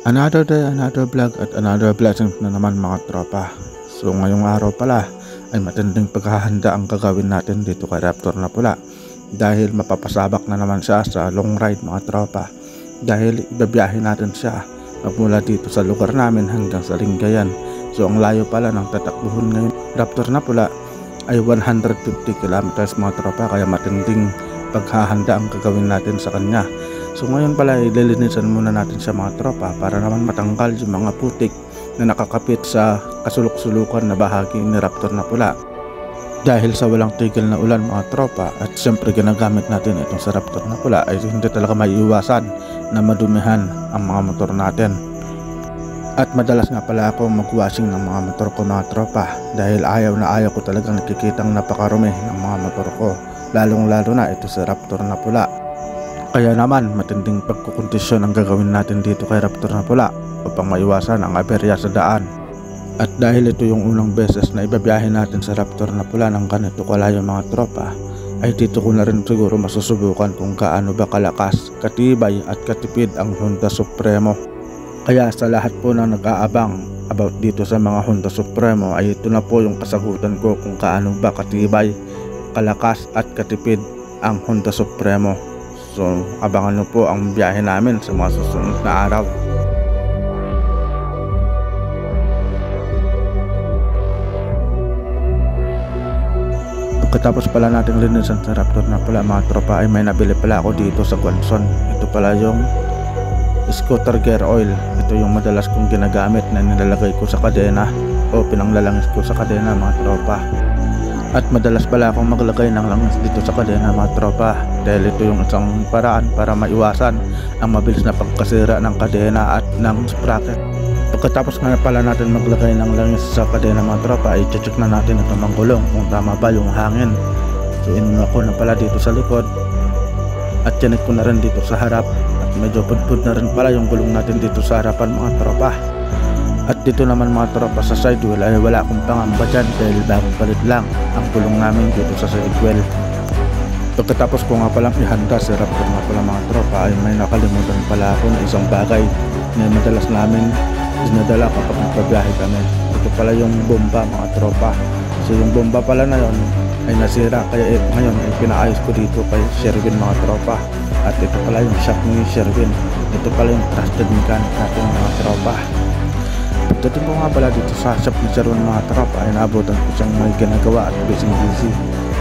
Another day, another vlog at another blessings na naman mga tropa. So ngayong araw pala ay matinding paghahanda ang gagawin natin dito kay Raptor na Pula. Dahil mapapasabak na naman siya sa long ride mga tropa. Dahil ibabiyahe natin siya magmula dito sa lugar namin hanggang sa Lingayen. So ang layo pala ng tatakbuhan ngayon Raptor na Pula ay 150 kilometers mga tropa. Kaya matinding paghahanda ang gagawin natin sa kanya. So ngayon pala ililinisan muna natin siya mga tropa para naman matanggal yung mga putik na nakakapit sa kasulok-sulukan na bahagi ni Raptor na Pula. Dahil sa walang tigil na ulan mga tropa at siyempre ginagamit natin itong sa Raptor na Pula ay hindi talaga maiiwasan na madumihan ang mga motor natin. At madalas nga pala ako mag-washing ng mga motor ko mga tropa dahil ayaw na ayaw ko talagang nakikitang napakarumi ng mga motor ko, lalong lalo na ito sa Raptor na Pula. Kaya naman matinding pagkukondisyon ang gagawin natin dito kay Raptor na Pula upang maiwasan ang aberya sa daan. At dahil ito yung unang beses na ibabiyahe natin sa Raptor na Pula ng ganito kalayo mga tropa, ay dito ko na rin siguro masusubukan kung gaano ba kalakas, katibay at katipid ang Honda Supremo. Kaya sa lahat po na nag-aabang about dito sa mga Honda Supremo ay ito na po yung kasagutan ko kung gaano ba katibay, kalakas at katipid ang Honda Supremo. So abangan nyo po ang biyahe namin sa mga susunod na araw. Pagkatapos pala nating linisan sa Raptor na Pula mga tropa ay may nabili pala ako dito sa Guanzon. Ito pala yung scooter gear oil. Ito yung madalas kong ginagamit na nilalagay ko sa kadena o pinanglalangis ko sa kadena mga tropa. At madalas pala akong maglagay ng langis dito sa kadena mga tropa dahil ito yung isang paraan para maiwasan ang mabilis na pagkasira ng kadena at ng sprocket. Pagkatapos nga pala natin maglagay ng langis sa kadena mga tropa ay check na natin itong manggulong kung tama ba yung hangin. So inuna ko na pala dito sa likod at chinek ko na rin dito sa harap at medyo pudpud na rin pala yung gulong natin dito sa harapan mga tropa. At dito naman mga tropa sa side wheel ay wala akong pangamba dyan dahil bagong palit lang ang gulong namin dito sa side wheel. Pagkatapos ko nga palang ihanda si Raptor na Pula mga tropa ay may nakalimutan pala ako na isang bagay na madalas namin dinadala kapag nagpabiyahe kami. Ito pala yung bomba mga tropa. So yung bomba pala na yun ay nasira kaya ngayon ay pinaayos ko dito kay Sherwin mga tropa. At ito pala yung shock ni Sherwin. Ito pala yung trusted mechanic natin mga tropa. Pagdating ko nga pala dito sa shop ni Sherwin mga tropa ay naabutan ko siyang may ginagawa at busy.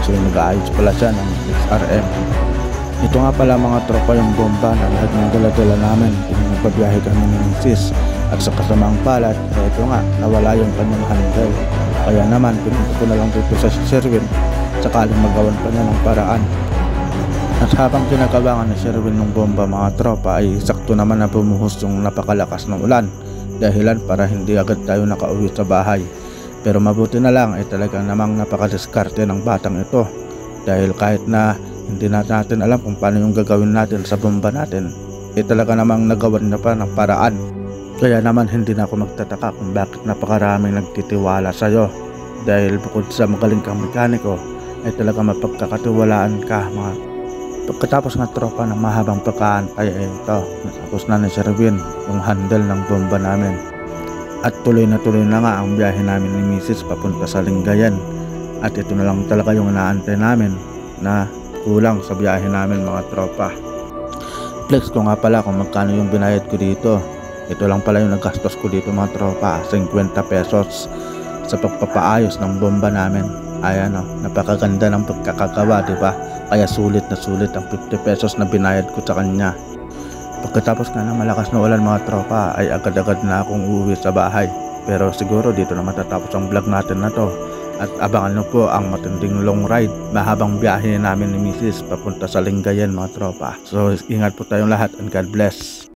So nag-aayos pala siya ng XRM. Ito nga pala mga tropa yung bomba na lahat ng dala-dala namin kung nagpabiyahe kami ng sis. At sa kasamang palad, ito nga nawala yung kanyang handle. Kaya naman pinunta ko na lang dito sa Sherwin sakaling magawan pa niya ng paraan. At habang kinakabangan ni Sherwin ng bomba mga tropa ay sakto naman na bumuhos yung napakalakas ng ulan. Dahilan para hindi agad tayo nakauwi sa bahay. Pero mabuti na lang ay talagang namang napakadiskarte ng batang ito. Dahil kahit na hindi natin alam kung paano yung gagawin natin sa bomba natin, talaga namang nagawan na pa ng paraan. Kaya naman hindi na ako magtataka kung bakit napakaraming nagtitiwala sa'yo. Dahil bukod sa magaling kang mekaniko ay talaga mapagkakatiwalaan ka mga. Pagkatapos nga tropa ng mahabang pagkaantay ay ito, natapos na ni Sherwin yung handle ng bomba namin. At tuloy na nga ang biyahe namin ni Mrs. papunta sa Lingayen. At ito na lang talaga yung inaantay namin na kulang sa biyahe namin mga tropa. Flex ko nga pala kung magkano yung binayad ko dito. Ito lang pala yung nagastos ko dito mga tropa, 50 pesos sa pagpapaayos ng bomba namin. Ayan o, napakaganda ng pagkakagawa diba? Kaya sulit na sulit ang 50 pesos na binayad ko sa kanya. Pagkatapos nga ng malakas na ulan mga tropa ay agad-agad na akong uuwi sa bahay. Pero siguro dito na matatapos ang vlog natin na to. At abangan nyo po ang matinding long ride, mahabang biyahe namin ni Mrs. papunta sa Lingayen mga tropa. So ingat po tayong lahat and God bless.